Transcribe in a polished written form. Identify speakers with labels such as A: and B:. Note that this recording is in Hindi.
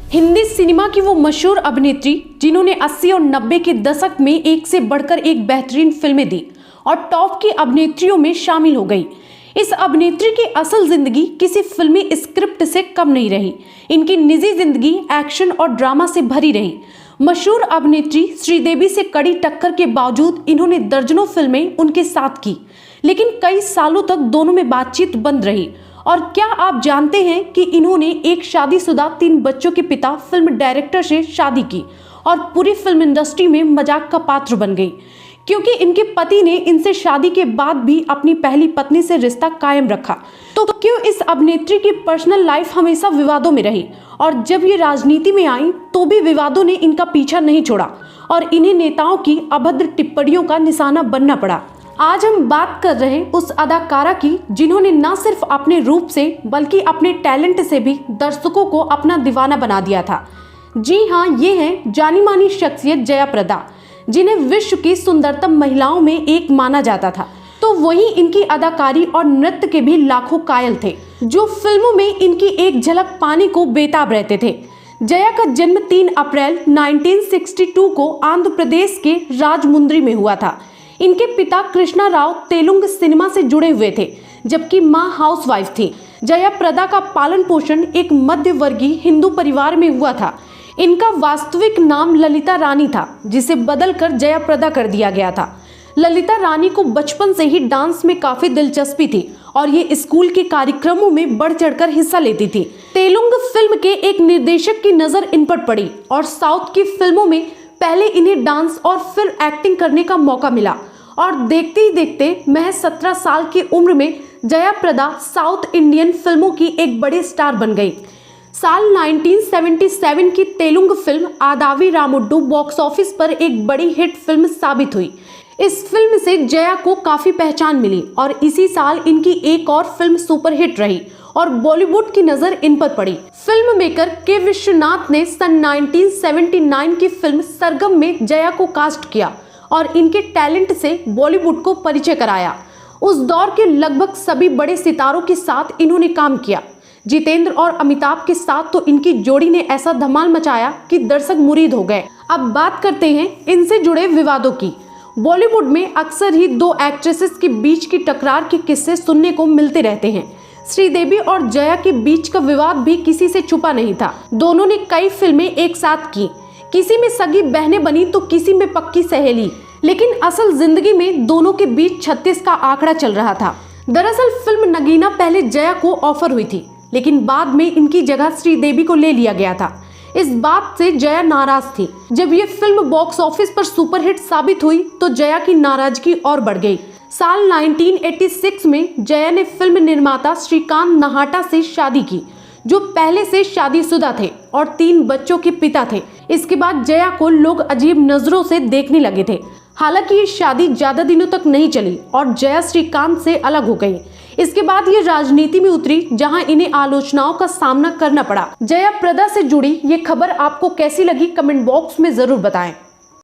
A: हिंदी सिनेमा की वो मशहूर अभिनेत्री जिन्होंने 80 और 90 के दशक में एक से बढ़कर एक बेहतरीन फिल्में दी और टॉप की अभिनेत्रियों में शामिल हो गई। इस अभिनेत्री की असल जिंदगी किसी फिल्मी स्क्रिप्ट से कम नहीं रही। इनकी निजी जिंदगी एक्शन और ड्रामा से भरी रही। मशहूर अभिनेत्री श्रीदेवी से कड़ी टक्कर के बावजूद इन्होंने दर्जनों फिल्में उनके साथ की, लेकिन कई सालों तक दोनों में बातचीत बंद रही। और क्या आप जानते हैं कि इन्होंने एक शादीशुदा 3 बच्चों के पिता फिल्म डायरेक्टर से शादी की और पूरी फिल्म इंडस्ट्री में मजाक का पात्र बन गई, क्योंकि इनके पति ने इनसे शादी के बाद भी अपनी पहली पत्नी से रिश्ता कायम रखा। तो क्यों इस अभिनेत्री की पर्सनल लाइफ हमेशा विवादों में रही और जब ये राजनीति में आई तो भी विवादों ने इनका पीछा नहीं छोड़ा और इन्हें नेताओं की अभद्र टिप्पणियों का निशाना बनना पड़ा। आज हम बात कर रहे हैं उस अदाकारा की जिन्होंने न सिर्फ अपने रूप से बल्कि अपने टैलेंट से भी दर्शकों को अपना दीवाना बना दिया था। जी हाँ, ये हैं जानी मानी शख्सियत जया प्रदा, जिन्हें विश्व की सुंदरतम महिलाओं में एक माना जाता था। तो वहीं इनकी अदाकारी और नृत्य के भी लाखों कायल थे, जो फिल्मों में इनकी एक झलक पाने को बेताब रहते थे। जया का जन्म 3 अप्रैल 1962 को आंध्र प्रदेश के राजमुंद्री में हुआ था। इनके पिता कृष्णा राव तेलुगु सिनेमा से जुड़े हुए थे, जबकि मां हाउसवाइफ थी। जया प्रदा का पालन पोषण एक मध्य वर्गीय हिंदू परिवार में हुआ था। इनका वास्तविक नाम ललिता रानी था, जिसे बदलकर जया प्रदा कर दिया गया था। ललिता रानी को बचपन से ही डांस में काफी दिलचस्पी थी और ये स्कूल के कार्यक्रमों में बढ़ चढ़कर हिस्सा लेती थी। तेलुगु फिल्म के एक निर्देशक की नजर इन पर पड़ी और साउथ की फिल्मों में पहले इन्हें डांस और फिर एक्टिंग करने का मौका मिला और देखते ही देखते महज 17 साल की उम्र में जया प्रदा साउथ इंडियन फिल्मों की एक बड़ी स्टार बन गई। साल 1977 की तेलुगु फिल्म आदावी रामुड्डू बॉक्स ऑफिस पर एक बड़ी हिट फिल्म साबित हुई। इस फिल्म से जया को काफी पहचान मिली और इसी साल इनकी एक और फिल्म सुपरहिट रही और बॉलीवुड की नजर इन पर पड़ी। फिल्म मेकर के विश्वनाथ ने सन 1979 की फिल्म सरगम में जया को कास्ट किया और इनके टैलेंट से बॉलीवुड को परिचय कराया। उस दौर के लगभग सभी बड़े सितारों के साथ इन्होंने काम किया। जितेंद्र और अमिताभ के साथ तो इनकी जोड़ी ने ऐसा धमाल मचाया कि दर्शक मुरीद हो गए। अब बात करते हैं इनसे जुड़े विवादों की। बॉलीवुड में अक्सर ही 2 एक्ट्रेसेस के बीच की टकरार के किस्से सुनने को मिलते रहते हैं। श्रीदेवी और जया के बीच का विवाद भी किसी से छुपा नहीं था। दोनों ने कई फिल्में एक साथ की, किसी में सगी बहनें बनी तो किसी में पक्की सहेली, लेकिन असल जिंदगी में दोनों के बीच 36 का आंकड़ा चल रहा था। दरअसल फिल्म नगीना पहले जया को ऑफर हुई थी, लेकिन बाद में इनकी जगह श्रीदेवी को ले लिया गया था। इस बात से जया नाराज थी। जब ये फिल्म बॉक्स ऑफिस पर सुपरहिट साबित हुई तो जया की नाराजगी और बढ़ गई। साल 1986 में जया ने फिल्म निर्माता श्रीकांत नाहटा से शादी की, जो पहले से शादीशुदा थे और 3 बच्चों के पिता थे। इसके बाद जया को लोग अजीब नजरों से देखने लगे थे। हालांकि ये शादी ज्यादा दिनों तक नहीं चली और जया श्रीकांत से अलग हो गई। इसके बाद ये राजनीति में उतरी, जहां इन्हें आलोचनाओं का सामना करना पड़ा। जया प्रदा से जुड़ी ये खबर आपको कैसी लगी, कमेंट बॉक्स में जरूर बताएं।